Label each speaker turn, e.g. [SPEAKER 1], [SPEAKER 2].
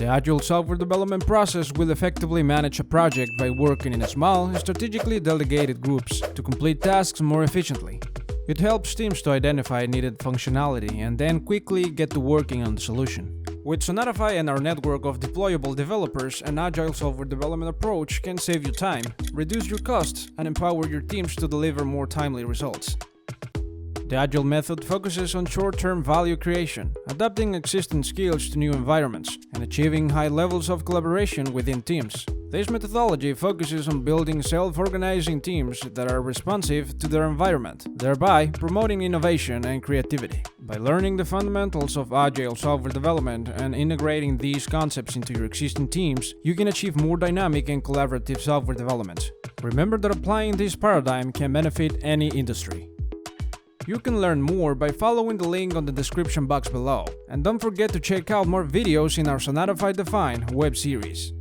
[SPEAKER 1] The Agile Software Development process will effectively manage a project by working in small, strategically delegated groups to complete tasks more efficiently. It helps teams to identify needed functionality and then quickly get to working on the solution. With Sonatafy and our network of deployable developers, an Agile Software Development approach can save you time, reduce your costs, and empower your teams to deliver more timely results. The Agile method focuses on short-term value creation, adapting existing skills to new environments, and achieving high levels of collaboration within teams. This methodology focuses on building self-organizing teams that are responsive to their environment, thereby promoting innovation and creativity. By learning the fundamentals of Agile software development and integrating these concepts into your existing teams, you can achieve more dynamic and collaborative software development. Remember that applying this paradigm can benefit any industry. You can learn more by following the link on the description box below. And don't forget to check out more videos in our Sonatafy Defined web series.